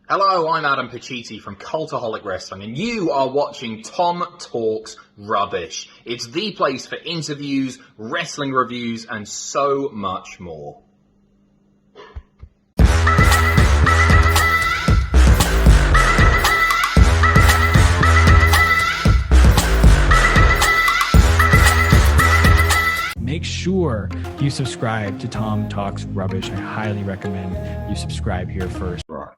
Hello, I'm Adam Pacitti from Cultaholic Wrestling, and you are watching Tom Talks Rubbish. It's the place for interviews, wrestling reviews, and so much more. Make sure you subscribe to Tom Talks Rubbish. I highly recommend you subscribe here first. Right.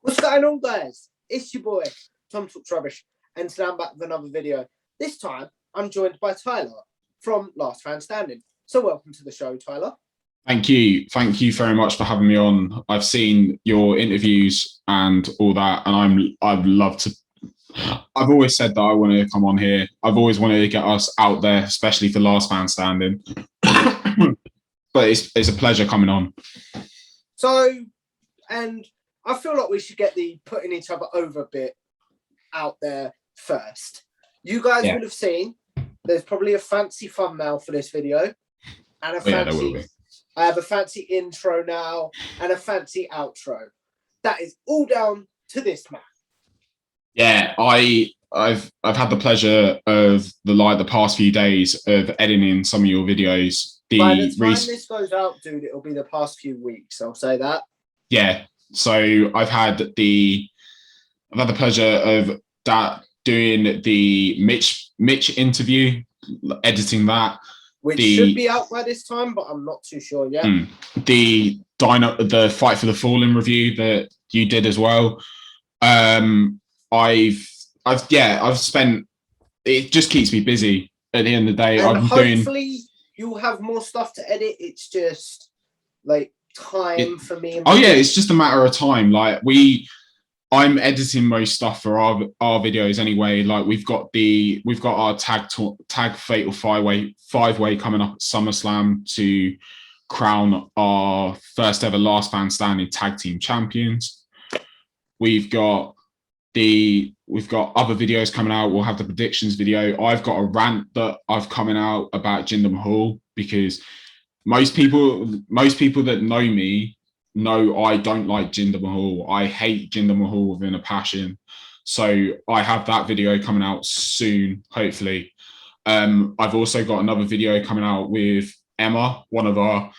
What's going on, guys? It's your boy, Tom Talks Rubbish, and today I'm back with another video. This time, I'm joined by Tyler from Last Fan Standing. So welcome to the show, Tyler. Thank you. Thank you very much for having me on. I've seen your interviews and all that, and I'd love to. I've always said that I want to come on here. I've always wanted to get us out there, especially for Last Man Standing. But it's a pleasure coming on. So, and I feel like we should get the putting each other over bit out there first. You guys would have seen there's probably a fancy thumbnail for this video, and a fancy. There will be. I have a fancy intro now and a fancy outro. That is all down to this man. Yeah, I've had the pleasure of the past few days of editing some of your videos. By the time this goes out, dude, it'll be the past few weeks. I'll say that. Yeah, so I've had the pleasure of doing the Mitch interview, editing that, which should be out by this time, but I'm not too sure yet. The Fight for the Fallen review that you did as well. I've spent. It just keeps me busy. At the end of the day, and hopefully you'll have more stuff to edit. It's just like time for me. It's just a matter of time. Like I'm editing most stuff for our videos anyway. Like we've got our tag fatal five-way coming up at SummerSlam to crown our first ever Last Man Standing tag team champions. We've got other videos coming out. We'll have the predictions video. I've got a rant that I've coming out about Jinder Mahal, because most people that know me know I don't like Jinder Mahal. I hate Jinder Mahal within a passion. So I have that video coming out soon, hopefully. I've also got another video coming out with Emma, one of the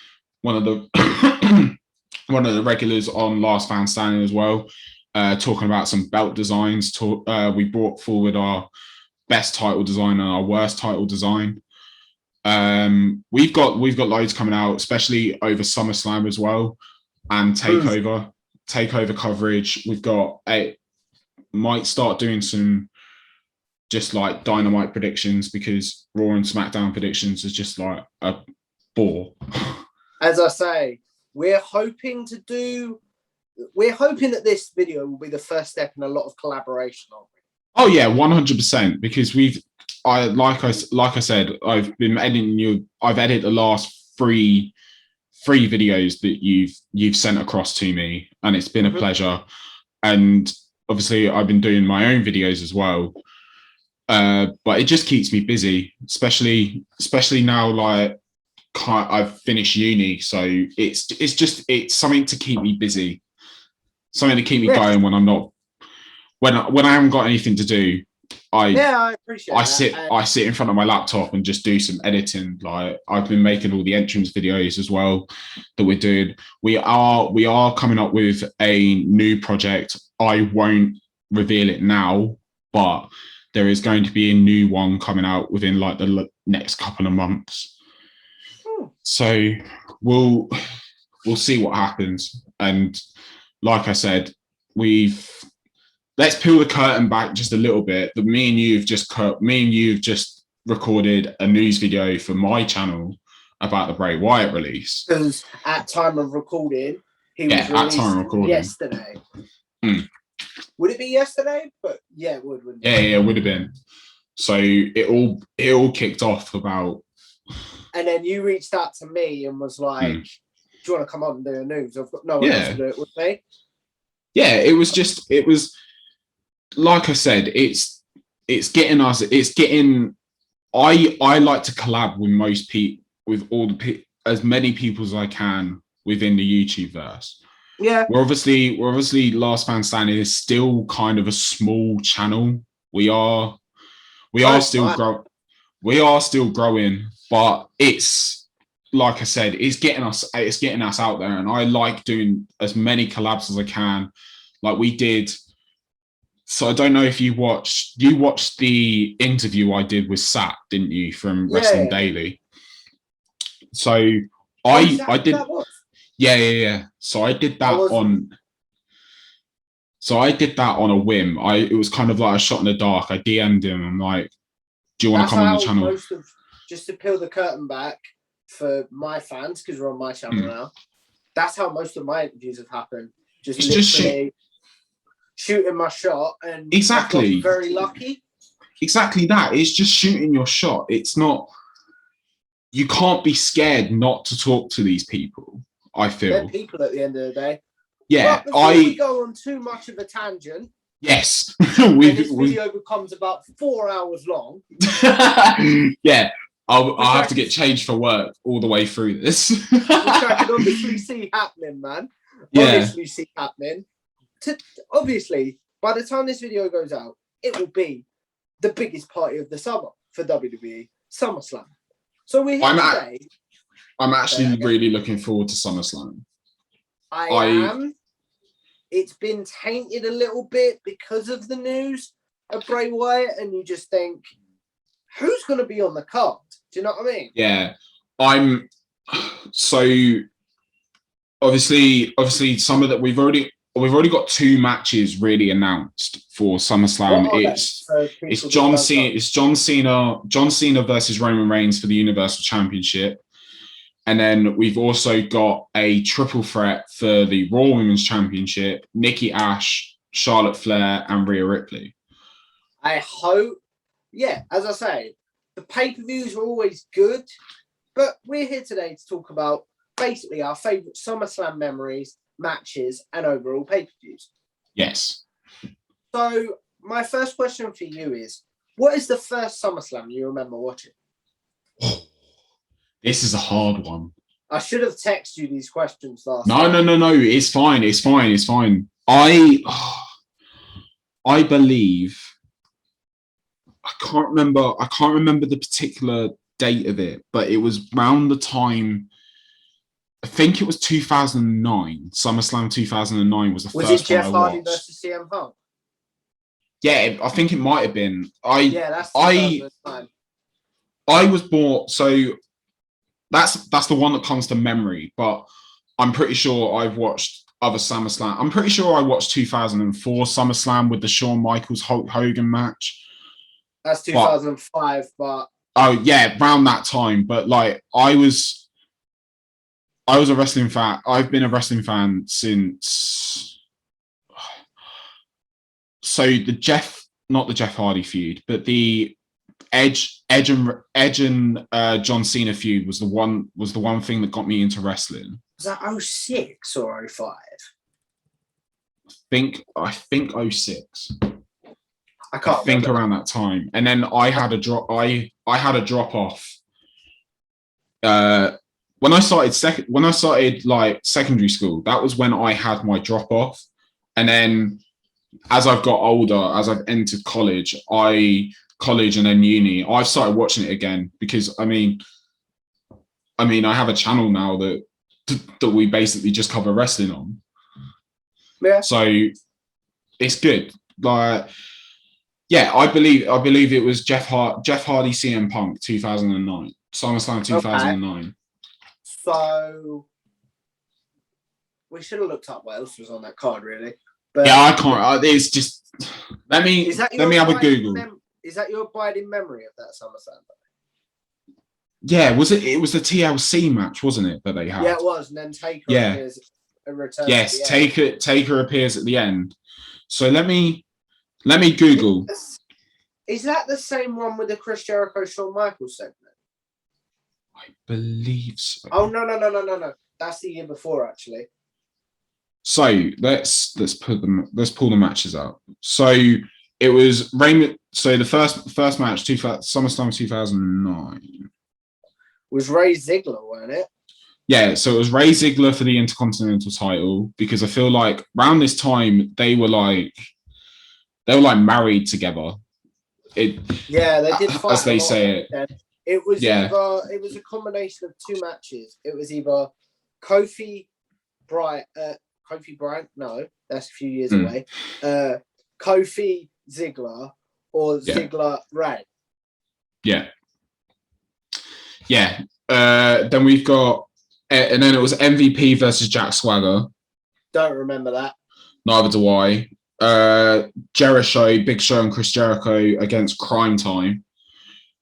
regulars on Last Fan Standing as well. Talking about some belt designs. We brought forward our best title design and our worst title design. We've got loads coming out, especially over SummerSlam as well, and takeover coverage. Might start doing some just like Dynamite predictions, because Raw and SmackDown predictions is just like a bore. As I say, we're hoping that this video will be the first step in a lot of collaboration, aren't we? Oh yeah, 100%. Because like I said, I've been editing I've edited the last three videos that you've sent across to me, and it's been a pleasure. And obviously, I've been doing my own videos as well. But it just keeps me busy, especially now. Like I've finished uni, so it's something to keep me busy. Something to keep me going when I'm not, when I haven't got anything to do. I appreciate I sit in front of my laptop and just do some editing. Like I've been making all the entrance videos as well that we're doing. We are coming up with a new project. I won't reveal it now, but there is going to be a new one coming out within like the next couple of months. So we'll see what happens. And like I said, let's peel the curtain back just a little bit. Me and you have just recorded a news video for my channel about the Bray Wyatt release. Because at time of recording, he was released yesterday. Would it be yesterday? But yeah, it would. Wouldn't it? Yeah, it would have been. So it all kicked off about. And then you reached out to me and was like, "Do you want to come on and do the news? I've got no one else to do it with me." Yeah, it was like I said, it's getting us. It's getting. I like to collab with most people, with all the as many people as I can within the YouTube verse. Yeah. We're obviously Last Man Standing is still kind of a small channel. We are still growing, but it's like I said, it's getting us out there, and I like doing as many collabs as I can. Like we did. So I don't know if you watched the interview I did with Sat, didn't you, from Wrestling Daily? So I did. Yeah. So I did that on a whim. It was kind of like a shot in the dark. I DM'd him. I'm like, do you want to come on the channel? Just to peel the curtain back for my fans, because we're on my channel now. That's how most of my interviews have happened. Just shooting my shot, and exactly, I got very lucky. Exactly that. It's just shooting your shot. It's not. You can't be scared not to talk to these people. I feel they're people at the end of the day. Yeah, but before we go on too much of a tangent. Yes, this video becomes about 4 hours long. Yeah, I'll have to get changed for work all the way through this. Which I can obviously see happening, man. Obviously, by the time this video goes out, it will be the biggest party of the summer for WWE Summerslam. So we're here today. I'm actually really looking forward to SummerSlam. I am. It's been tainted a little bit because of the news of Bray Wyatt, and you just think, who's going to be on the card? Do you know what I mean? Yeah, I'm. So obviously, some of that we've already got 2 matches really announced for SummerSlam. It's John Cena versus Roman Reigns for the Universal Championship. And then we've also got a triple threat for the Raw Women's Championship: Nikki Ash, Charlotte Flair, and Rhea Ripley. I hope, as I say, the pay-per-views are always good, but we're here today to talk about basically our favourite SummerSlam memories, matches, and overall pay-per-views. Yes. So my first question for you is, what is the first SummerSlam you remember watching? This is a hard one. I should have texted you these questions last time. No. It's fine. I believe I can't remember the particular date of it, but it was around the time. I think it was 2009. SummerSlam 2009 was the first one I watched. Was it Jeff Hardy versus CM Punk? Yeah, I think it might have been. That's the time. I was more so. That's the one that comes to memory, but I'm pretty sure I've watched other SummerSlam. I'm pretty sure I watched 2004 SummerSlam with the Shawn Michaels Hulk Hogan match. That's 2005, but oh yeah, around that time. But like I was a wrestling fan. I've been a wrestling fan since. So not the Jeff Hardy feud, but the Edge and John Cena feud was the one thing that got me into wrestling. Was that 06 or 05? I think 06. I think around that time. And then I had a drop off. When I started like secondary school, that was when I had my drop off. And then as I've got older, as I've entered college and then uni, I've started watching it again because I mean, I have a channel now that we basically just cover wrestling on. Yeah. So it's good. Like, yeah, I believe it was Jeff Hardy CM Punk 2009, SummerSlam 2009. Okay. So we should have looked up what else was on that card, really. But yeah, I can't. It's just let me have a Google. Is that your abiding memory of that SummerSlam? Yeah, was it? It was the TLC match, wasn't it? That they had. Yeah, it was. And then Taker appears and returns. Yes, Taker appears at the end. So let me Google. Is that the same one with the Chris Jericho Shawn Michaels segment? I believe so. Oh no! That's the year before, actually. So let's pull the matches out. So it was Raymond. So the first match, SummerSlam 2009, was Ray Ziggler, wasn't it? Yeah, so it was Ray Ziggler for the Intercontinental title, because I feel like around this time they were like married together. They did fight as they say it. then. It was it was a combination of two matches. It was either Kofi Bryan. No, that's a few years away. Kofi Ziggler or Ziggler Ray. Yeah. Then we've got, and then it was MVP versus Jack Swagger. Don't remember that. Neither do I. Jericho, Big Show, and Chris Jericho against Crime Time.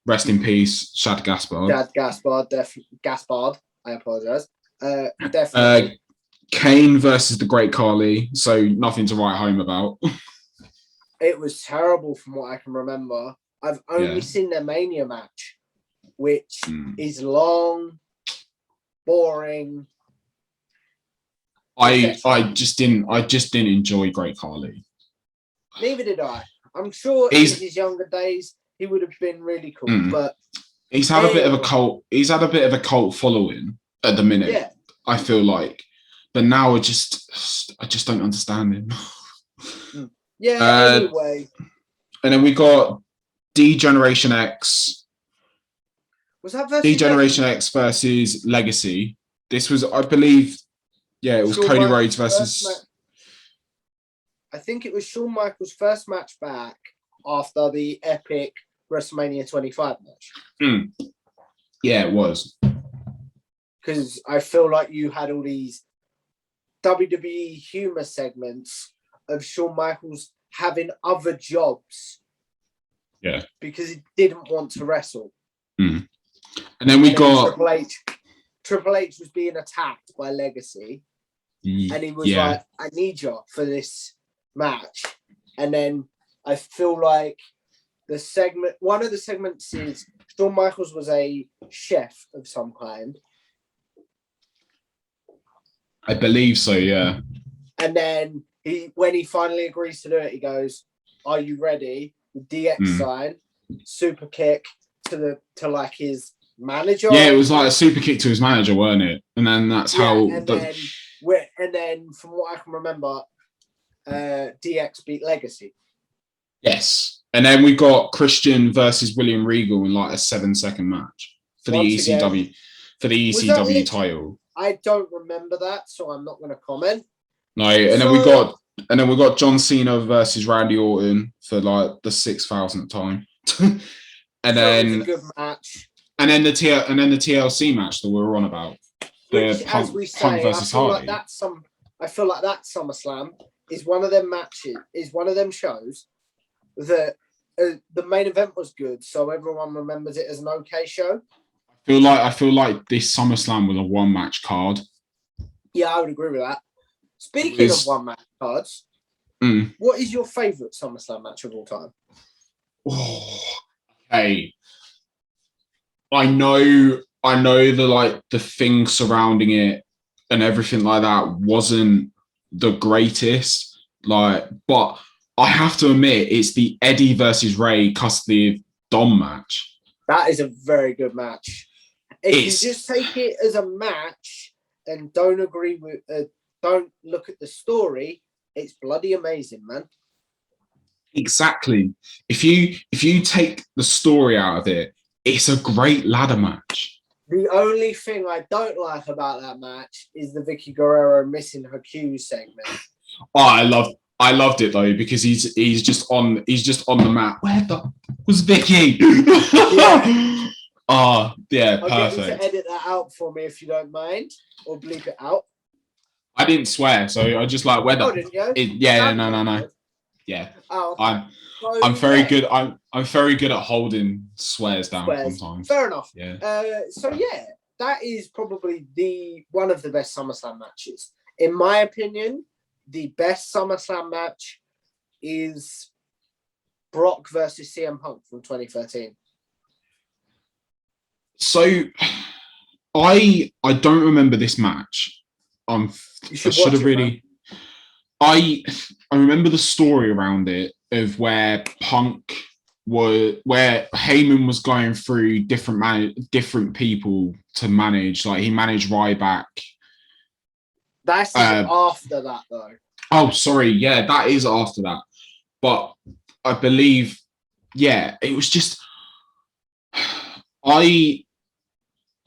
Rest in peace, Shad Gaspard. Gaspard. I apologize. Definitely. Kane versus the Great Khali. So nothing to write home about. It was terrible from what I can remember. I've only seen their Mania match, which is long, boring. I just didn't enjoy Great Khali. Neither did I. I'm sure in his younger days he would have been really cool, but he's had a bit of a cult. He's had a bit of a cult following at the minute. Yeah. I feel like, but now I just don't understand him. Anyway. And then we got D-Generation X. Was that versus D-Generation X versus Legacy? This was, I believe, it was Cody Rhodes versus. I think it was Shawn Michaels' first match back after the epic WrestleMania 25 match. Yeah, it was. Because I feel like you had all these WWE humor segments of Shawn Michaels having other jobs. Yeah. Because he didn't want to wrestle. And then we got Triple H was being attacked by Legacy. And he was like, I need you for this match. And then I feel like one of the segments is Shawn Michaels was a chef of some kind. I believe so, yeah. And then when he finally agrees to do it, he goes, "Are you ready?" The DX sign, super kick to like his manager. Yeah, it was like a super kick to his manager, weren't it? And then that's how. And then from what I can remember, DX beat Legacy. Yes, and then we got Christian versus William Regal in like a 7-second match for the ECW title. I don't remember that, so I'm not going to comment. No, and then we got John Cena versus Randy Orton for like the 6,000th time, and then it was a good match. And then the TLC match that we were on about, Which, as we say, I feel like that SummerSlam is one of them matches, is one of them shows that the main event was good, so everyone remembers it as an okay show. I feel like this SummerSlam was a one-match card. Yeah, I would agree with that. Speaking of one-match cards, what is your favourite SummerSlam match of all time? Hey, I know the thing surrounding it and everything like that wasn't the greatest, but I have to admit it's the Eddie versus Ray custody of Dom match. That is a very good match. If you just take it as a match and don't look at the story, it's bloody amazing, man. Exactly. If you take the story out of it, it's a great ladder match. The only thing I don't like about that match is the Vicky Guerrero missing her cue segment. Oh, I loved it though, because he's just on the mat. Where the was Vicky? Yeah. Oh, yeah, I'll perfect. get you to edit that out for me if you don't mind, or bleep it out. I didn't swear, so I just like where the didn't you? No. Yeah. Oh, okay. I'm very good. I'm very good at holding swears down sometimes. Fair enough. Yeah. That is probably one of the best SummerSlam matches. In my opinion, the best SummerSlam match is Brock versus CM Punk from 2013. So I don't remember this match. I should have really. I remember the story around it of where Punk where Heyman was going through different people to manage. Like he managed Ryback. That's after that, though. Oh, sorry. Yeah, that is after that. But I believe, yeah, it was just. I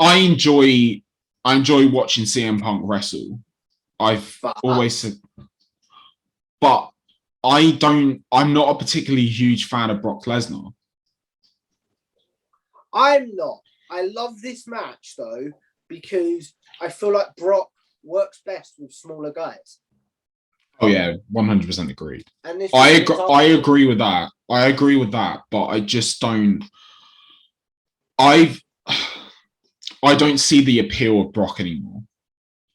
enjoy watching CM Punk wrestle. I've always said, but I'm not a particularly huge fan of Brock Lesnar. I'm not. I love this match though, because I feel like Brock works best with smaller guys. Oh yeah, 100% agreed. And I agree with that. I agree with that, but I just don't. I don't see the appeal of Brock anymore.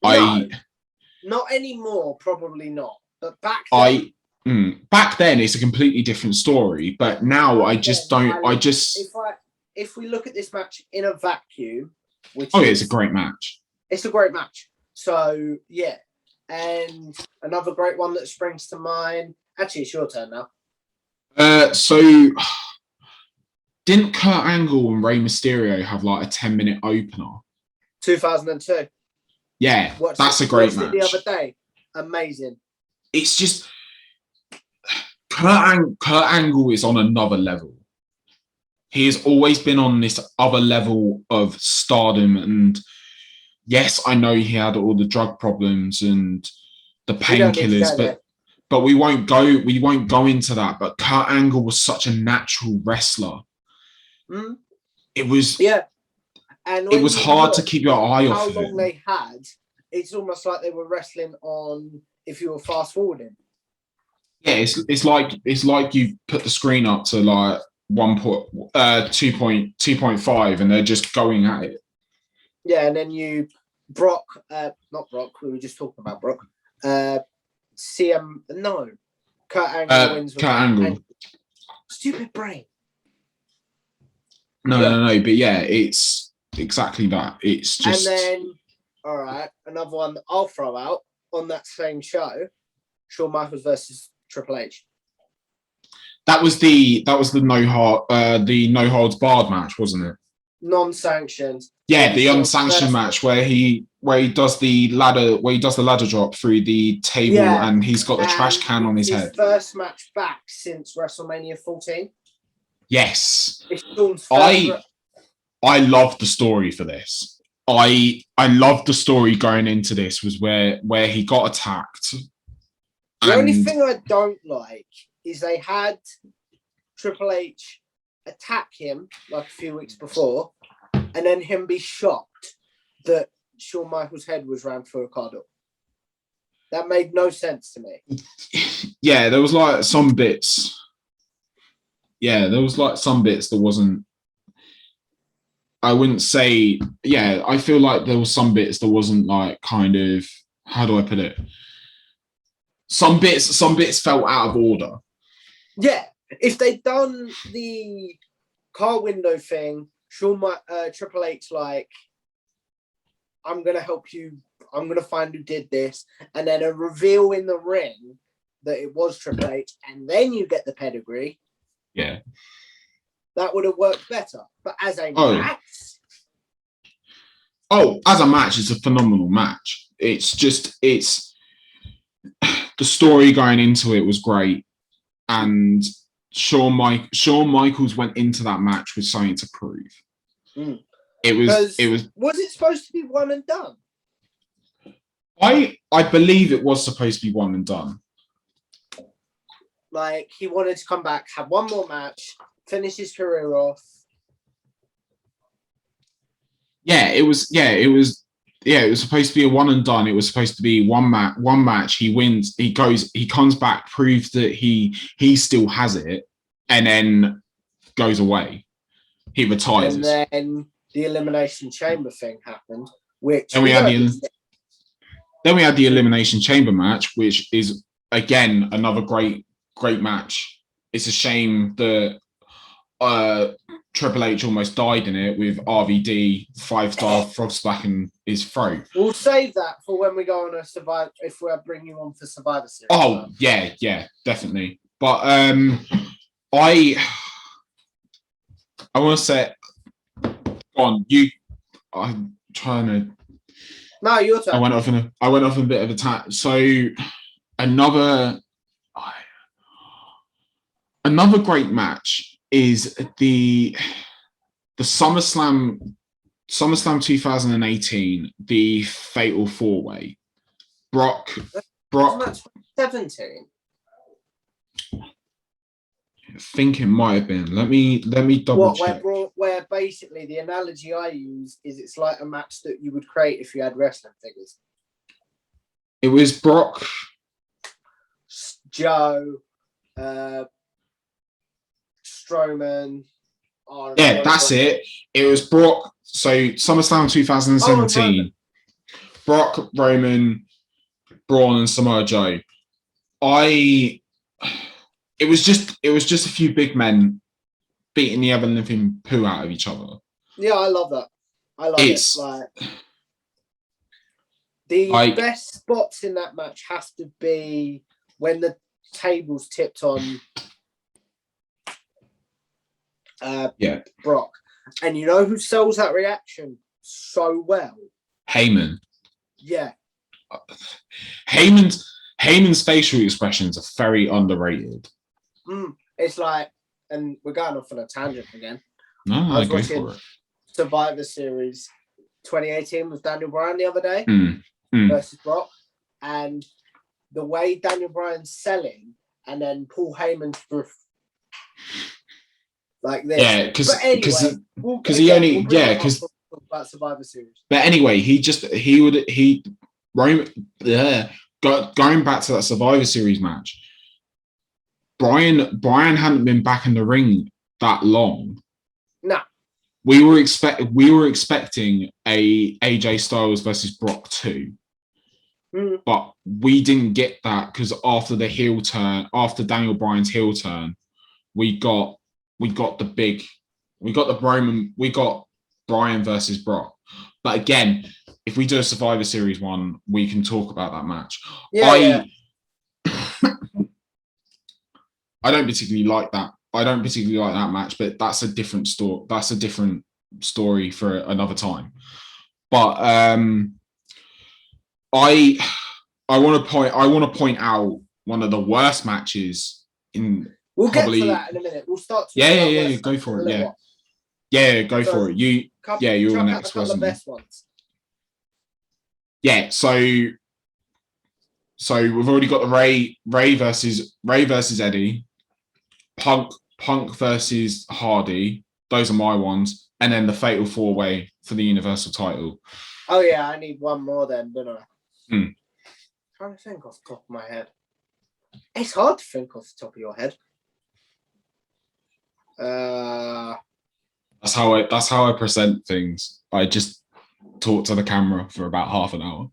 No, not anymore. Probably not. But back then, back then it's a completely different story. But now I just don't. If we look at this match in a vacuum, it's a great match. It's a great match. So yeah, and another great one that springs to mind. Actually, it's your turn now. So didn't Kurt Angle and Rey Mysterio have like a 10-minute opener? 2002. Yeah, that's a great match. The other day, amazing. It's just Kurt Angle is on another level. He has always been on this other level of stardom, and yes, I know he had all the drug problems and the painkillers, but we won't go into that. But Kurt Angle was such a natural wrestler. It was and it was hard to keep your eye off of him. How long they had, it's almost like they were wrestling on if you were fast forwarding. Yeah, it's like you put the screen up to like 2.5 and they're just going at it. Yeah, and then not Brock, we were just talking about Brock. Kurt Angle wins with Kurt Angle. Stupid brain. No, but yeah, it's exactly that. It's just. And then, all right, another one that I'll throw out on that same show: Shawn Michaels versus Triple H. That was the no holds barred match, wasn't it? Non-sanctioned. Yeah, the unsanctioned match where he does the ladder drop through the table and he's got the trash can on his head. First match back since WrestleMania 14. Yes. I love the story for this. I love the story going into this was where he got attacked. The only thing I don't like is they had Triple H attack him like a few weeks before and then him be shocked that Shawn Michaels' head was rammed through a car door. That made no sense to me. Yeah, there was like some bits. Yeah, there was like some bits that wasn't. I wouldn't say. Yeah, I feel like there was some bits that wasn't like kind of. How do I put it? Some bits felt out of order. Yeah, if they'd done the car window thing, Triple H like, I'm gonna help you. I'm gonna find who did this, and then a reveal in the ring that it was Triple H, and then you get the pedigree. Yeah, that would have worked better. But as a match, as a match, it's a phenomenal match. It's the story going into it was great, and Shawn Michaels went into that match with something to prove. It was. Was it supposed to be one and done? I believe it was supposed to be one and done. Like he wanted to come back, have one more match, finish his career off. It was supposed to be a one and done. It was supposed to be one match. He wins. He comes back, proves that he still has it, and then goes away. He retires. And then the Elimination Chamber thing happened, which then we had the Elimination Chamber match, which is again another great match. It's a shame that Triple H almost died in it with RVD 5-star frog in his throat. We'll save that for when we go on a Survivor, if we're bringing you on for Survivor Series. Oh, yeah, definitely. But I want to say, go on, you. I'm trying to. No, your turn. I went off in a bit of a tangent. So another great match is the SummerSlam 2018, the Fatal 4-Way. Brock. Wasn't that 2017? I think it might have been. Let me double check. Where basically the analogy I use is it's like a match that you would create if you had wrestling figures. It was Brock, Joe, Strowman. yeah, that's it. It was Brock. So SummerSlam 2017. Brock, Roman, Braun, and Samoa Joe. It was just a few big men beating the ever living poo out of each other. Yeah, I love that. I love it. The best spots in that match has to be when the tables tipped on Brock. And you know who sells that reaction so well? Heyman. Yeah. Heyman's facial expressions are very underrated. It's like, and we're going off on a tangent again. No, I go for it. Survivor Series 2018 with Daniel Bryan the other day versus Brock. And the way Daniel Bryan's selling and then Paul Heyman's like this. Yeah, because about Survivor Series. But anyway, going back to that Survivor Series match, Bryan hadn't been back in the ring that long. No. We were expecting a AJ Styles versus Brock 2. But we didn't get that because after Daniel Bryan's heel turn, we got Bryan versus Brock. But again, if we do a Survivor Series one, we can talk about that match. I don't particularly like that. Match, but that's a different story. That's a different story for another time. But I want to point out one of the worst matches in. We'll get to that in a minute. We'll start. Go for it. Yeah, go for it. You're next, wasn't you? Best ones. Yeah, so we've already got the Ray versus Eddie, Punk versus Hardy. Those are my ones, and then the Fatal 4-Way for the Universal title. Oh yeah, I need one more then, don't I? Trying to think off the top of my head. It's hard to think off the top of your head. That's how I present things. I just talk to the camera for about half an hour.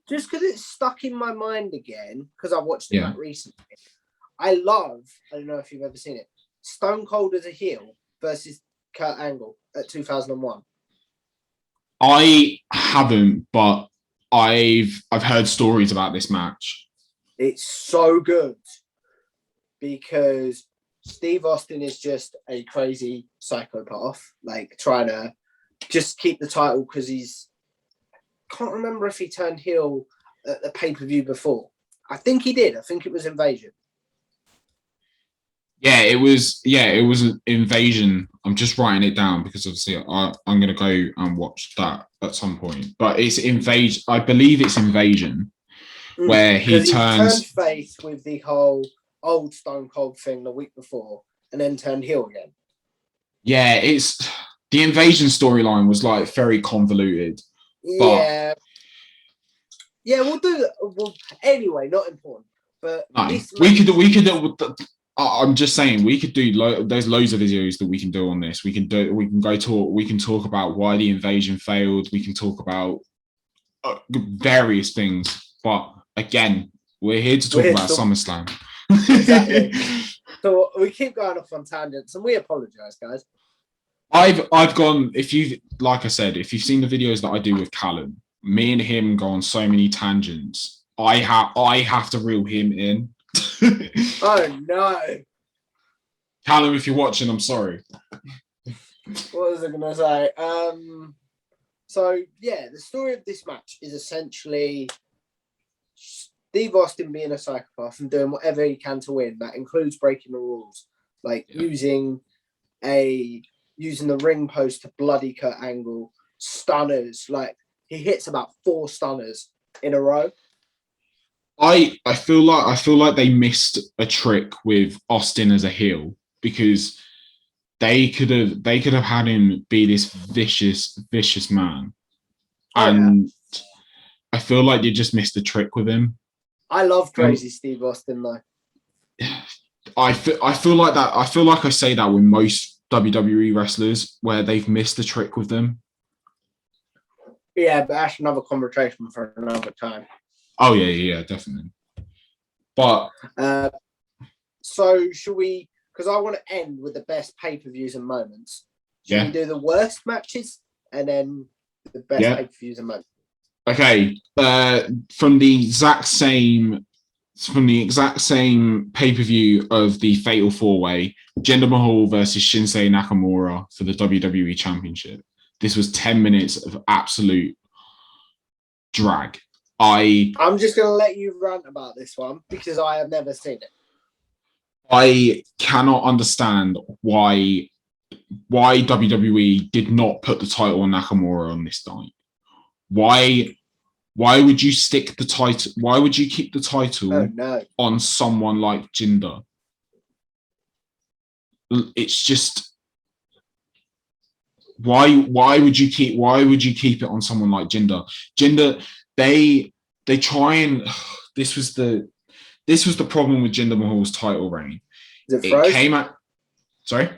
Just because it's stuck in my mind again, because I watched it recently. I don't know if you've ever seen it, Stone Cold as a heel versus Kurt Angle at 2001. I haven't, but I've heard stories about this match. It's so good because Steve Austin is just a crazy psychopath, like trying to just keep the title because can't remember if he turned heel at the pay-per-view before. I think he did. I think it was Invasion. Yeah, it was an Invasion. I'm just writing it down because obviously I'm going to go and watch that at some point. But it's Invasion. I believe it's Invasion where he turned face with the whole old Stone Cold thing the week before and then turned heel again. Yeah, it's the Invasion storyline was like very convoluted. Yeah. Yeah, we'll do that. Well, anyway, not important. But we could. I'm just saying we could do. There's loads of videos that we can do on this. We can talk about why the Invasion failed. We can talk about various things. But again, we're here to talk about SummerSlam. Exactly. So we keep going off on tangents, and we apologise, guys. I've gone. If you've seen the videos that I do with Callum, me and him go on so many tangents. I have to reel him in. Oh no! Callum, if you're watching, I'm sorry. What was I going to say? So, yeah, the story of this match is essentially Steve Austin being a psychopath and doing whatever he can to win. That includes breaking the rules, like using the ring post to bloody Kurt Angle, stunners. Like, he hits about 4 stunners in a row. I feel like they missed a trick with Austin as a heel, because they could have had him be this vicious man. And I feel like they just missed the trick with him. I love crazy Steve Austin though. I feel like that. I feel like I say that with most WWE wrestlers, where they've missed the trick with them. Yeah, but that's another conversation for another time. Oh yeah, definitely. But so should we? Because I want to end with the best pay-per-views and moments. Should we do the worst matches and then the best pay-per-views and moments? Okay. From the exact same pay-per-view of the Fatal 4-Way, Jinder Mahal versus Shinsuke Nakamura for the WWE Championship. This was 10 minutes of absolute drag. I'm just going to let you rant about this one because I have never seen it. I cannot understand why WWE did not put the title on Nakamura on this night. Why would you stick the title? Why would you keep the title on someone like Jinder? It's just why would you keep it on someone like Jinder? Jinder, they try and this was the problem with Jinder Mahal's title reign. It came at sorry.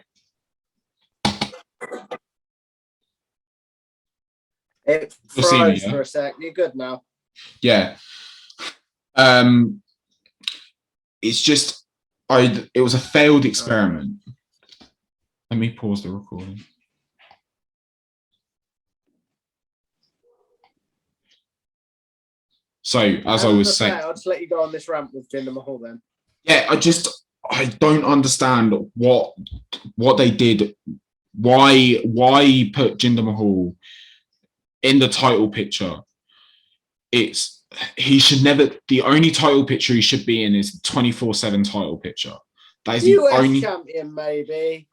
It froze for a sec. You're good now. Yeah. It's just it was a failed experiment. Let me pause the recording. So as I was saying, I'll just let you go on this rant with Jinder Mahal then. Yeah, I don't understand what they did. Why put Jinder Mahal in the title picture? He should never. The only title picture he should be in is 24/7 title picture. That is US the only champion, maybe.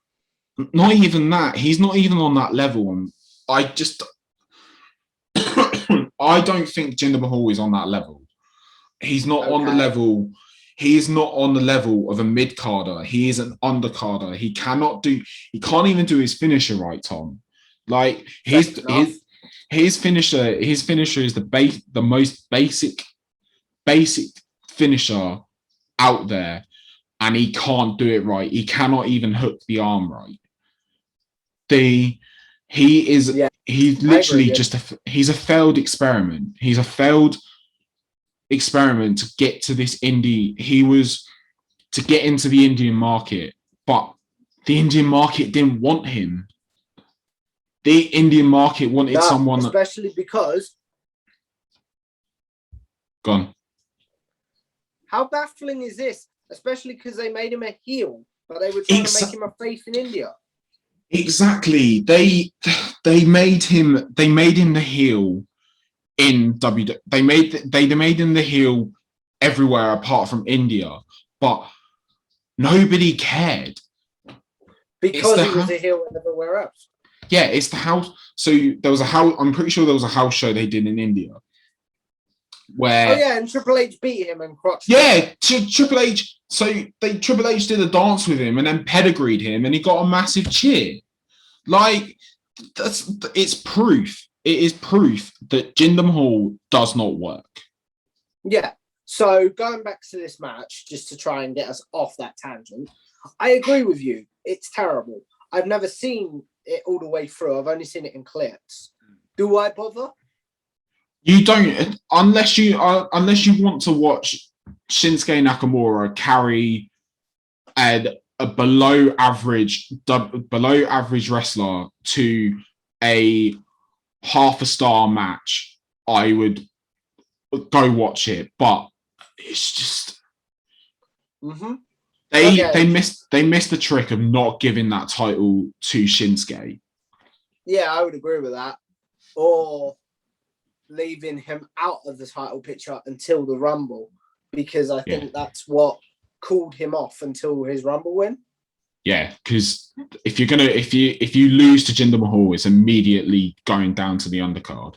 Not even that. He's not even on that level. And I just I don't think Jinder Mahal is on that level. He's not on the level. He is not on the level of a mid-carder. He is an undercarder. He can't even do his finisher right, Tom. Like his finisher is the most basic finisher out there, and he can't do it right. He cannot even hook the arm right. He's literally he's a failed experiment. He's a failed experiment to get to this indie. He was to get into the Indian market, but the Indian market didn't want him. The Indian market wanted someone, especially because. Gone. How baffling is this? Especially because they made him a heel, but they were trying to make him a face in India. Exactly. They made him the heel in WWE. They made him the heel everywhere apart from India, but nobody cared because he was a heel everywhere else. Yeah, it's the house. So there was a house. I'm pretty sure there was a house show they did in India where. And Triple H beat him and crotched. Yeah, Triple H. So Triple H did a dance with him and then pedigreed him, and he got a massive cheer. Like it's proof. It is proof that Jinder Mahal does not work. Yeah. So going back to this match, just to try and get us off that tangent, I agree with you. It's terrible. I've never seen it all the way through. I've only seen it in clips. Do I bother? You don't, unless you want to watch Shinsuke Nakamura carry a below average wrestler to a half a star match. I would go watch it, but it's just. Mm-hmm. They missed the trick of not giving that title to Shinsuke. Yeah, I would agree with that. Or leaving him out of the title picture until the Rumble, because I think that's what called him off until his Rumble win. Yeah, because if you lose to Jinder Mahal, it's immediately going down to the undercard.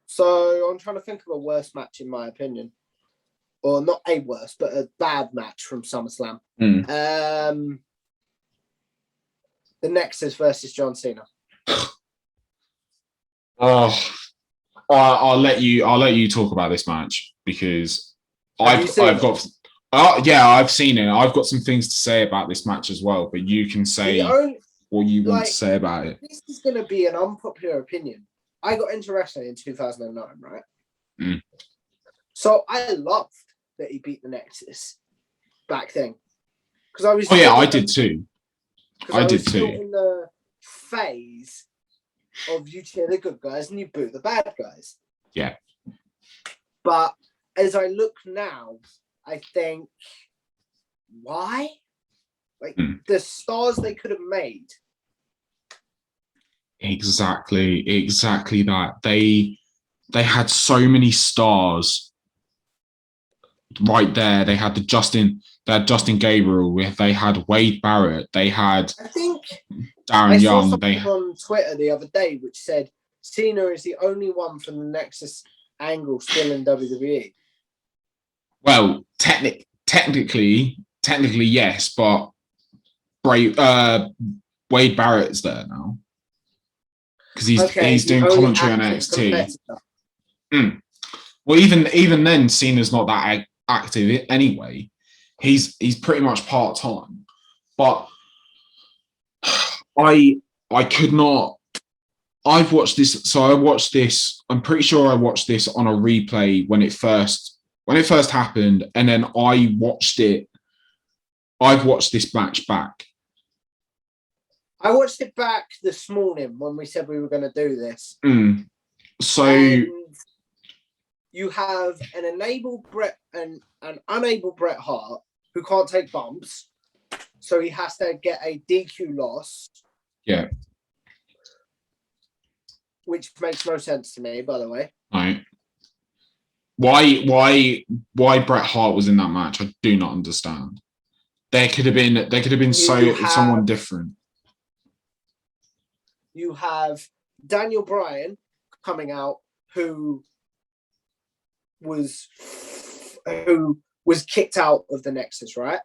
So I'm trying to think of a worse match in my opinion. Or not a worse, but a bad match from SummerSlam. The Nexus versus John Cena. Oh, I'll let you talk about this match because I've got seen it. I've got some things to say about this match as well, but you can say what you want to say about it. This is going to be an unpopular opinion. I got into wrestling in 2009, right? So I loved that he beat the Nexus back then. Because I was. I did too. I did too. In the phase of you cheer the good guys and you boo the bad guys. Yeah. But as I look now, I think, why? Like the stars they could have made. Exactly that. They had so many stars right there. They had Justin Gabriel, they had Wade Barrett, they had Darren Young. They on Twitter the other day which said Cena is the only one from the Nexus angle still in WWE. Well, technically yes, but Wade Barrett's there now because he's doing commentary on NXT. Well, even then, Cena's not that active anyway. He's pretty much part-time. But I could not. I've watched this. So I watched this. I'm pretty sure I watched this on a replay when it first happened, and then I watched it. I've watched this match back. I watched it back this morning when we said we were going to do this. So and you have an unable Bret Hart who can't take bumps, so he has to get a DQ loss. Yeah. Which makes no sense to me, by the way. Right. Why Bret Hart was in that match? I do not understand. There could have been someone different. You have Daniel Bryan coming out who was kicked out of the Nexus, right?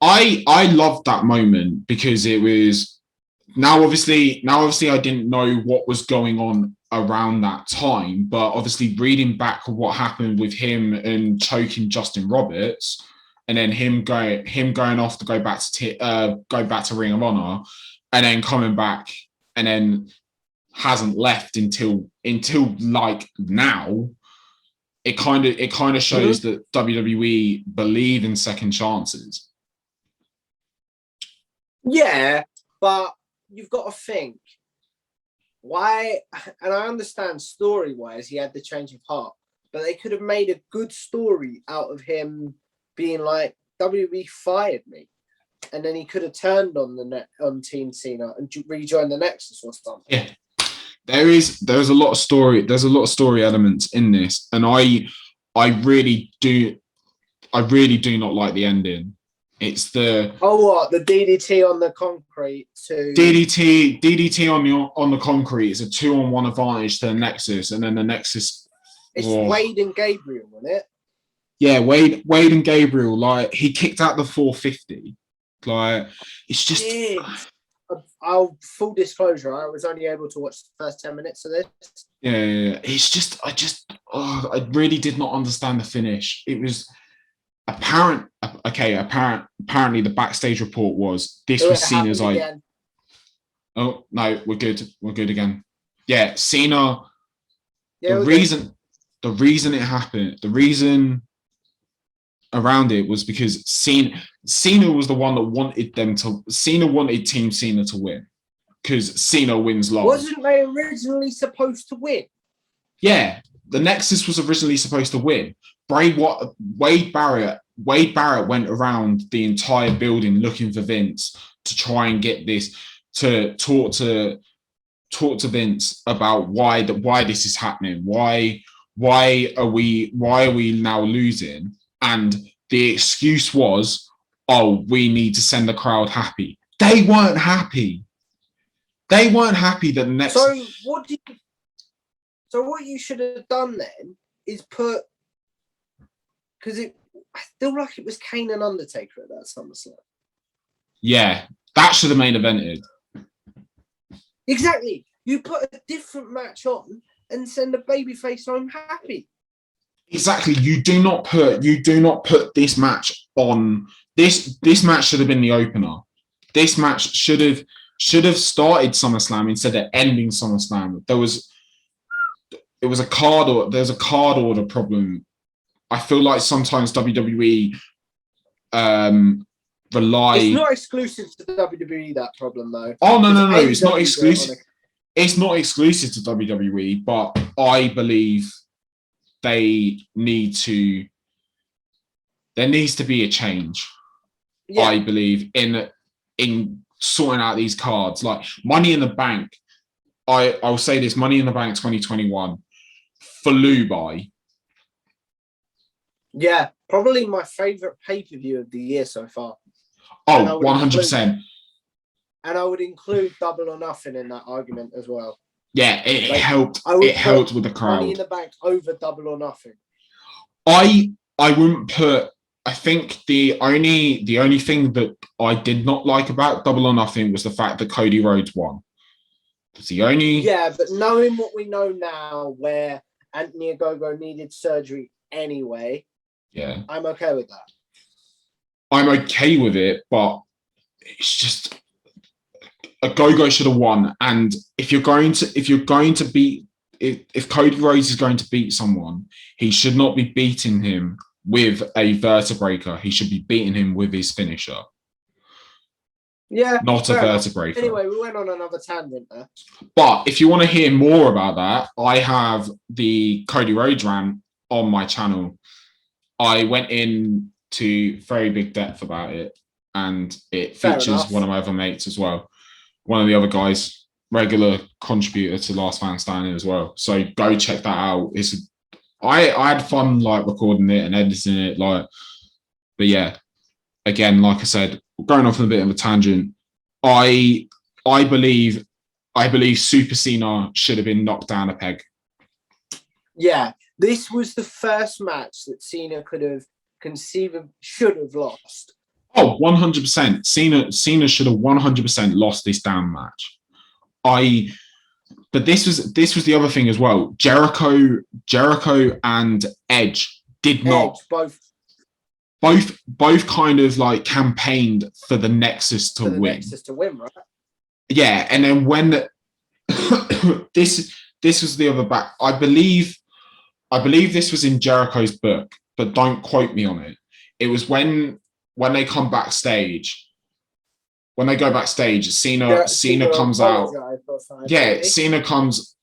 I loved that moment because it was now obviously I didn't know what was going on around that time, but obviously reading back what happened with him and choking Justin Roberts, and then him going off to go back to Ring of Honor, and then coming back and then hasn't left until like now. It kind of shows that WWE believe in second chances. Yeah, but you've got to think why. And I understand story-wise, he had the change of heart, but they could have made a good story out of him being like, WWE fired me, and then he could have turned on Team Cena and rejoined the Nexus or something. Yeah. There's a lot of story. There's a lot of story elements in this, and I really do not like the ending. It's the the DDT on the concrete to DDT on the concrete is a 2-on-1 advantage to the Nexus, and then the Nexus. It's Wade and Gabriel, wasn't it? Yeah, Wade and Gabriel. Like he kicked out the 450. Like it's just. I'll full disclosure, I was only able to watch the first 10 minutes of this. Yeah. It's just, I really did not understand the finish. It was apparent. Okay, apparently the backstage report was this was Cena's idea. Oh no, we're good. We're good again. Yeah, Cena. Yeah, the reason it happened, the reason around it was because Cena was the one that wanted Team Cena to win because Cena wins long. Wasn't they originally supposed to win? Yeah, the Nexus was originally supposed to win. Wade Barrett Wade Barrett went around the entire building looking for Vince to try and get this, to talk to Vince about why this is happening, why are we now losing, and the excuse was, oh, we need to send the crowd happy. They weren't happy. They weren't happy that the next. So what you should have done then is put, because I feel like it was Kane and Undertaker at that SummerSlam. Yeah, that should have main evented. Exactly. You put a different match on and send a babyface home happy. Exactly. You do not put this match on. This match should have been the opener. This match should have started SummerSlam instead of ending SummerSlam. There's a card order problem. I feel like sometimes WWE rely. It's not exclusive to WWE, that problem though. Oh no, it's not exclusive. It's not exclusive to WWE, but I believe there needs to be a change. Yeah. I believe in sorting out these cards, like Money in the Bank. I'll say this: Money in the Bank 2021 flew by. Yeah, probably my favorite pay-per-view of the year so far. Oh, 100%. And I would include Double or Nothing in that argument as well. Yeah, it helped. It helped with the crowd. Money in the Bank over Double or Nothing. I wouldn't put. I think the only thing that I did not like about Double or Nothing was the fact that Cody Rhodes won. It's the only. Yeah, but knowing what we know now, where Anthony Ogogo needed surgery anyway. Yeah, I'm okay with that. I'm okay with it, but it's just Ogogo should have won. And if Cody Rhodes is going to beat someone, he should not be beating him with a vertebraker. He should be beating him with his finisher. Yeah, not a vertebraker. Anyway, we went on another tangent there. But if you want to hear more about that, I have the Cody Rhodes rant on my channel. I went into very big depth about it, and it features one of my other mates as well. One of the other guys, regular contributor to Last Man Standing as well. So go check that out. I had fun like recording it and editing it, but yeah, again, like I said, going off on a bit of a tangent. I believe Super Cena should have been knocked down a peg. Yeah, this was the first match that Cena should have lost. Oh, 100%. Cena should have 100% lost this damn match. But this was the other thing as well. Jericho and Edge did not both kind of like campaigned for the Nexus to win. Nexus to win, right? Yeah, and then when this was the other back. I believe this was in Jericho's book, but don't quote me on it. It was when they come backstage. When they go backstage, Cena comes out. Yeah, Cena goes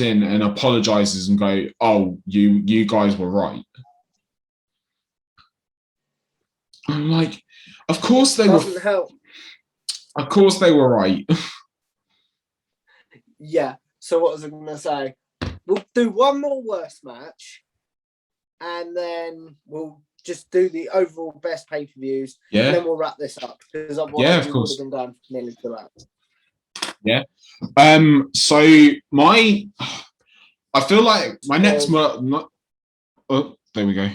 in and apologizes and go, "Oh, you guys were right." I'm like, of course they were. Help. Of course they were right. Yeah. So what was I going to say? We'll do one more worst match, and then we'll just do the overall best pay-per-views. Yeah. And then we'll wrap this up because otherwise of course. Would have been done nearly 2 hours. Yeah. So I feel like my next there we go.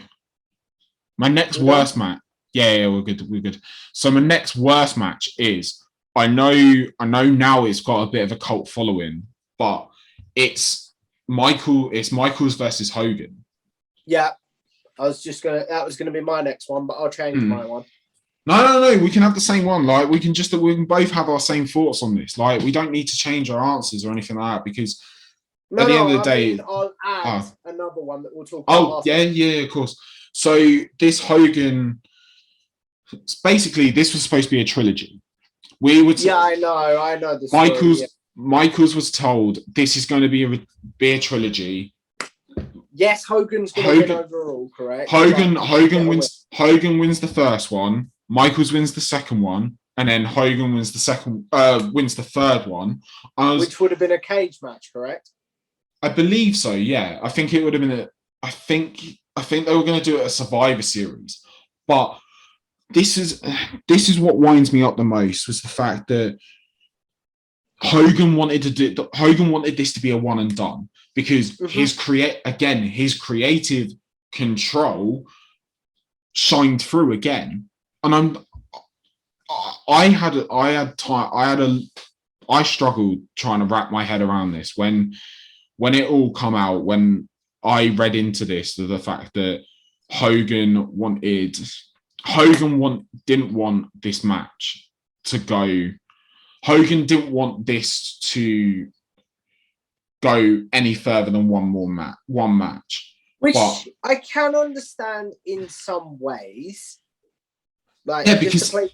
My next worst match. Yeah, we're good. So my next worst match is I know now it's got a bit of a cult following, but it's Michaels versus Hogan. Yeah. That was gonna be my next one, but I'll change my one. No, we can have the same one. Like we can both have our same thoughts on this. Like we don't need to change our answers or anything like that because at the end of the day, I'll add another one that we'll talk about. Yeah, of course. So this Hogan, basically, this was supposed to be a trilogy. I know. Michaels was told this is going to be a trilogy. Yes, Hogan's going to win overall, correct? Hogan wins the first one. Michaels wins the second one, and then Hogan wins the third one. Which would have been a cage match, correct? I believe so. Yeah, I think it would have been I think they were going to do it a Survivor Series, but this is what winds me up the most was the fact that Hogan wanted this to be a one and done because his creative control shined through again, and I struggled trying to wrap my head around this when it all come out, when I read into this, to the fact that Hogan didn't want this match to go. Hogan didn't want this to go any further than one match. Which I can understand in some ways. Like, because just to play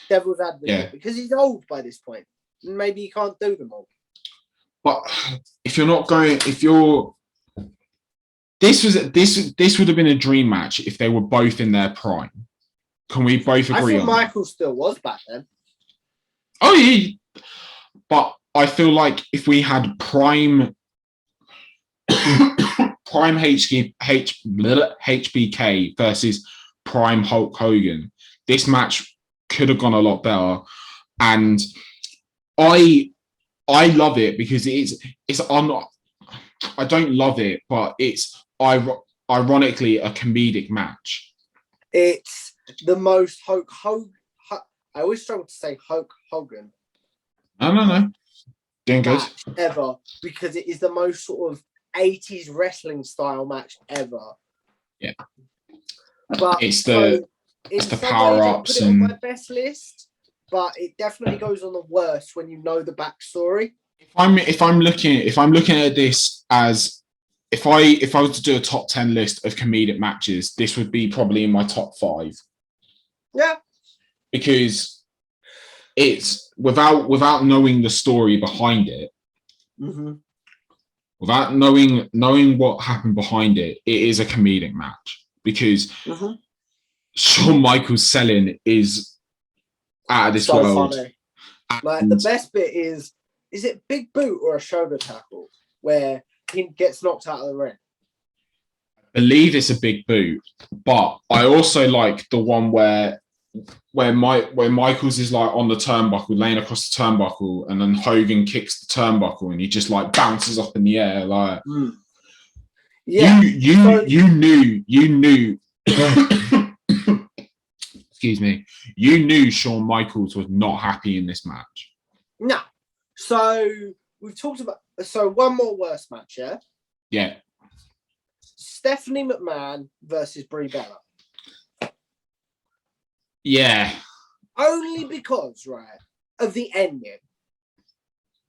devil's advocate, because he's old by this point. Maybe he can't do them all. But this would have been a dream match if they were both in their prime. Can we both agree on that? Michael still was back then. Oh yeah, but I feel like if we had prime HBK versus prime Hulk Hogan, this match could have gone a lot better. And I love it because I don't love it, but it's ironically a comedic match. It's the most Hulk Hogan. I always struggle to say Hulk Hogan. No. Doing good. Ever, because it is the most sort of 80s wrestling style match ever. Yeah. But it's the power ups and on my best list, but it definitely goes on the worst when you know the backstory. If I'm looking at this as if I was to do a top 10 list of comedic matches, this would be probably in my top 5. Yeah. Because it's without knowing the story behind it, without knowing what happened behind it, it is a comedic match because Shawn Michaels' selling is out of this world. Funny. Like the best bit is it big boot or a shoulder tackle where he gets knocked out of the ring? I believe it's a big boot, but I also like the one where Michaels is like on the turnbuckle, laying across the turnbuckle, and then Hogan kicks the turnbuckle, and he just like bounces up in the air. Like, yeah, you knew. Excuse me. You knew Shawn Michaels was not happy in this match. No. So we've talked about one more worst match, yeah. Yeah. Stephanie McMahon versus Brie Bella. Yeah. Only because, right, of the ending.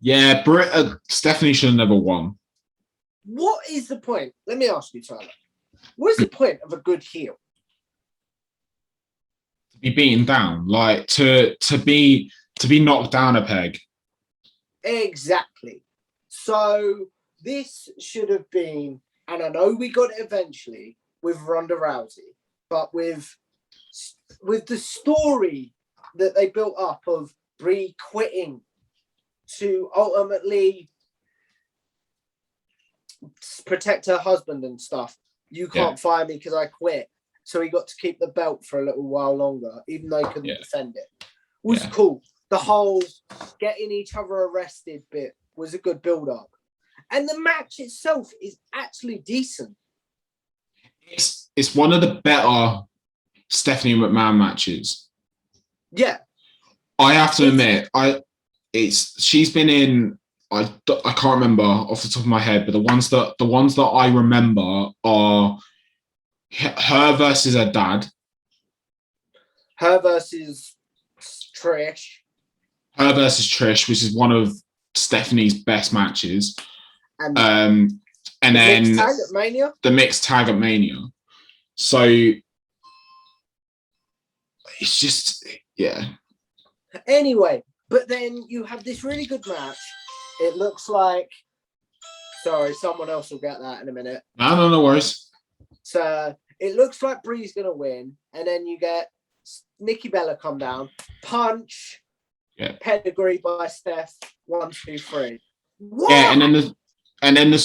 Yeah, Stephanie should have never won. What is the point? Let me ask you, Tyler. What is the point of a good heel? To be beaten down, like to be knocked down a peg. Exactly. So this should have been, and I know we got it eventually with Ronda Rousey, but with the story that they built up of Brie quitting to ultimately protect her husband and stuff. You can't fire me because I quit. So he got to keep the belt for a little while longer, even though he couldn't defend it. Was cool. The whole getting each other arrested bit was a good build-up. And the match itself is actually decent. It's one of the better Stephanie McMahon matches. Yeah. I have to admit, she's been in, I can't remember off the top of my head, but the ones that I remember are her versus her dad. Her versus Trish. Her versus Trish, which is one of Stephanie's best matches. And then mixed tag at Mania? The mixed tag at Mania. So it's just, yeah. Anyway, but then you have this really good match. It looks like Sorry, someone else will get that in a minute. No worries. So it looks like Brie's going to win. And then you get Nikki Bella come down, punch, pedigree by Steph, 1, 2, 3. What? Yeah, and then the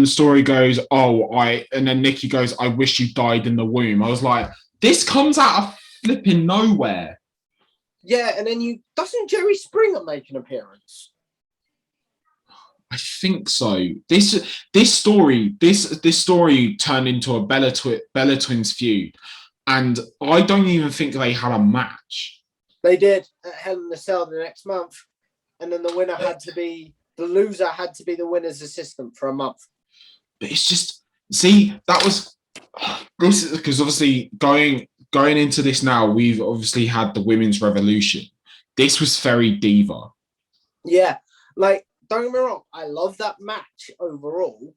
story goes, and then Nikki goes, I wish you died in the womb. I was like, this comes out of flipping nowhere. Yeah, and then doesn't Jerry Springer make an appearance? I think so. This story turned into a Bella Twins feud, and I don't even think they had a match. They did at Hell in a Cell the next month, and then the loser had to be the winner's assistant for a month. But it's just, that was this, because obviously going into this now, we've obviously had the women's revolution. This was very diva. Yeah, like, don't get me wrong, I love that match overall,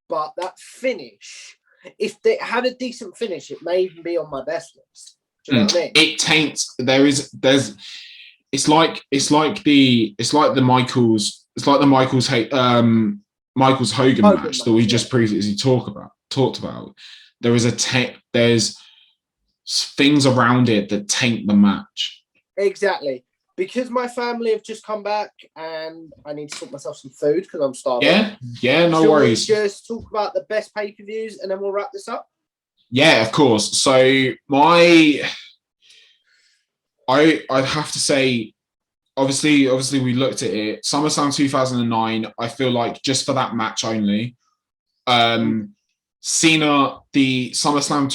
but that finish, if they had a decent finish, it may even be on my best list. Do you know what I mean? It taints. It's like the Michaels Hogan match that we just previously talked about. There's things around it that taint the match. Exactly. Because my family have just come back and I need to cook myself some food because I'm starving. Yeah, no worries. We just talk about the best pay-per-views and then we'll wrap this up? Yeah, of course. So I'd have to say, obviously we looked at it. SummerSlam 2009, I feel like just for that match only. Cena, the SummerSlam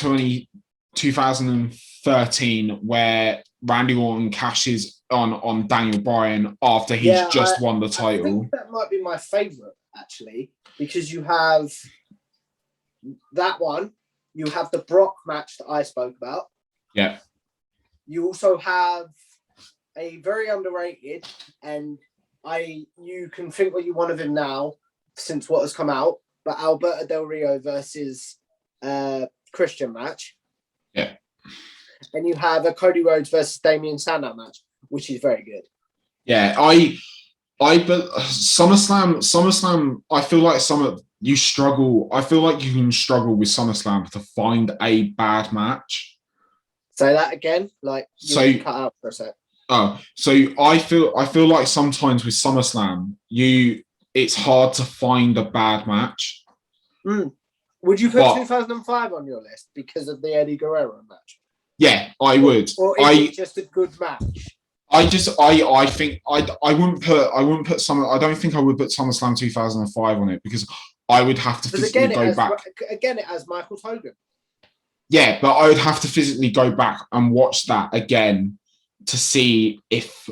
2013, where Randy Orton cashes on Daniel Bryan after he's just won the title. I think that might be my favourite, actually, because you have that one. You have the Brock match that I spoke about. Yeah. You also have a very underrated, and you can think what you want of him now since what has come out, but Alberto Del Rio versus Christian match. Yeah. And you have a Cody Rhodes versus Damian Sandow match, which is very good. Yeah, but SummerSlam, I feel like you struggle. I feel like you can struggle with SummerSlam to find a bad match. Say that again, like cut out for a sec. Oh, so I feel like sometimes with SummerSlam, it's hard to find a bad match. Would you put 2005 on your list because of the Eddie Guerrero match? Yeah, I would. Or is it just a good match? I think I wouldn't put some. I don't think I would put SummerSlam 2005 on it because I would have to physically go back. Again, it has Michael Hogan. Yeah, but I would have to physically go back and watch that again to see if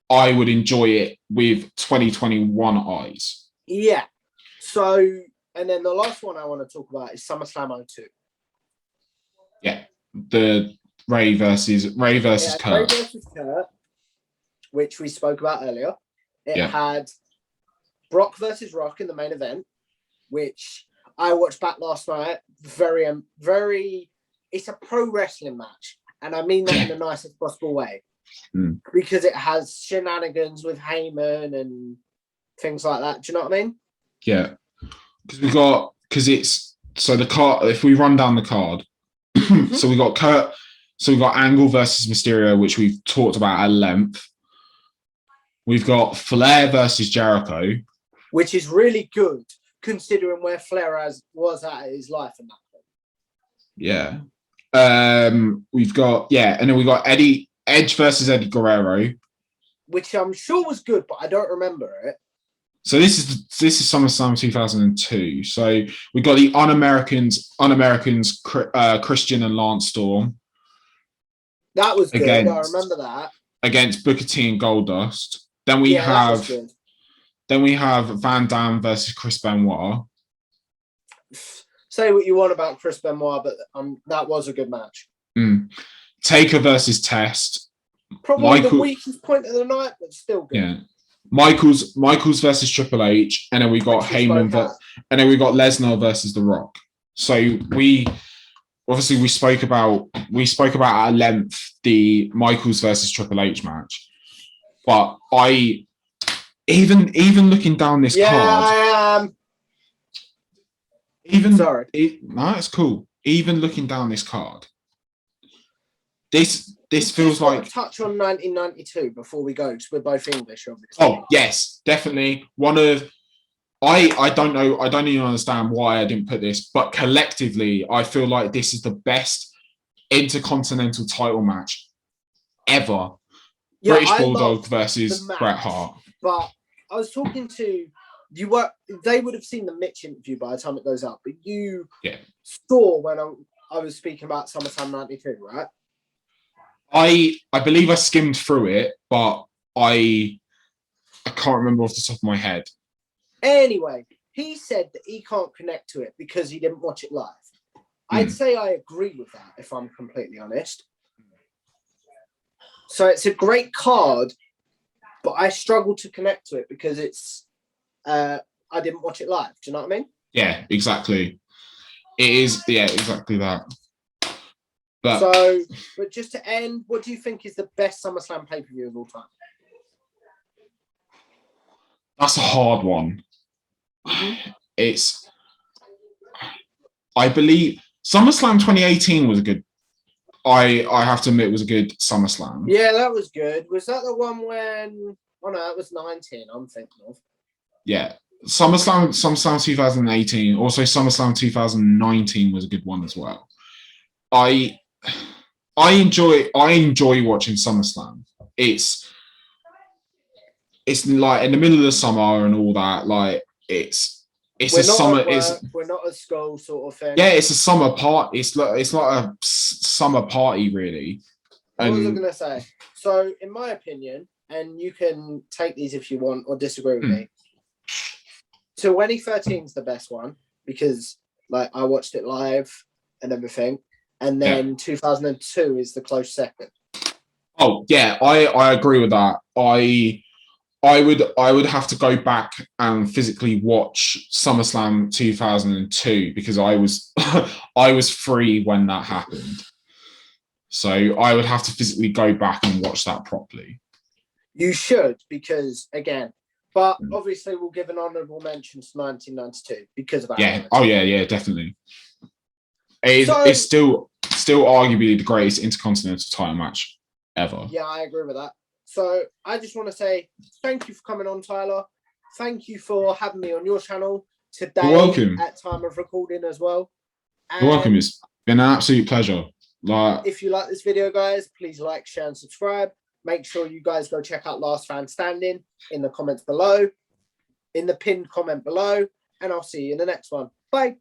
I would enjoy it with 2021 eyes. Yeah. So, and then the last one I want to talk about is SummerSlam 02. Yeah, the Ray versus Kurt. Ray versus Kurt, which we spoke about earlier. It had Brock versus Rock in the main event, which I watched back last night. Very, it's a pro wrestling match. And I mean that in the nicest possible way. Because it has shenanigans with Heyman and things like that. Do you know what I mean? Yeah. So the card, if we run down the card, so we got Kurt, so we got Angle versus Mysterio, which we've talked about at length. We've got Flair versus Jericho, which is really good considering where Flair was at his life and that. Yeah. We've got and then we got Edge versus Eddie Guerrero, which I'm sure was good, but I don't remember it. So this is SummerSlam 2002. So we got the Un-Americans, Christian and Lance Storm. That was good. I remember that. Against Booker T and Goldust. Then we have Van Dam versus Chris Benoit. Say what you want about Chris Benoit, but that was a good match. Taker versus Test. Probably the weakest point of the night, but still good. Yeah. Michaels versus Triple H, and then we got Heyman, and then we got Lesnar versus The Rock. So we spoke about at length the Michaels versus Triple H match, but even looking down this card, No, it's cool. Even looking down this card, this feels like touch on 1992 before we go, because we're both English, obviously. Oh yes, definitely one of. I don't know. I don't even understand why I didn't put this, but collectively, I feel like this is the best intercontinental title match ever. Yeah, British Bulldog versus Bret Hart. But I was talking to they would have seen the Mitch interview by the time it goes out, but you saw when I was speaking about SummerSlam 92, right? I believe I skimmed through it, but I can't remember off the top of my head. Anyway, he said that he can't connect to it because he didn't watch it live. I'd say I agree with that, if I'm completely honest. So it's a great card, but I struggle to connect to it because it's I didn't watch it live. Do you know what I mean? Yeah, exactly. It is, exactly that. But just to end, what do you think is the best SummerSlam pay-per-view of all time? That's a hard one. It's, I believe, SummerSlam 2018 was a good. I have to admit, it was a good SummerSlam. Yeah, that was good. Was that the one when? Oh no, that was 19. I'm thinking of. Yeah, SummerSlam 2018. Also, SummerSlam 2019 was a good one as well. I enjoy watching SummerSlam. It's like in the middle of the summer and all that. Like we're not a school sort of thing. Yeah, it's a summer party. It's like a summer party, really. What was I going to say? So, in my opinion, and you can take these if you want or disagree with me. 2013 is the best one because, like, I watched it live and everything, and then 2002 is the close second. Oh yeah, I agree with that. I would have to go back and physically watch SummerSlam 2002 because I was I was free when that happened. So I would have to physically go back and watch that properly. You should, because again, but obviously we'll give an honourable mention to 1992 because of that. Yeah. Oh yeah, definitely. It's still arguably the greatest intercontinental title match ever. Yeah, I agree with that. So I just want to say thank you for coming on, Tyler. Thank you for having me on your channel today. You're welcome. At time of recording as well. And you're welcome. It's been an absolute pleasure. If you like this video, guys, please like, share, and subscribe. Make sure you guys go check out Last Fan Standing in the comments below, in the pinned comment below, and I'll see you in the next one. Bye.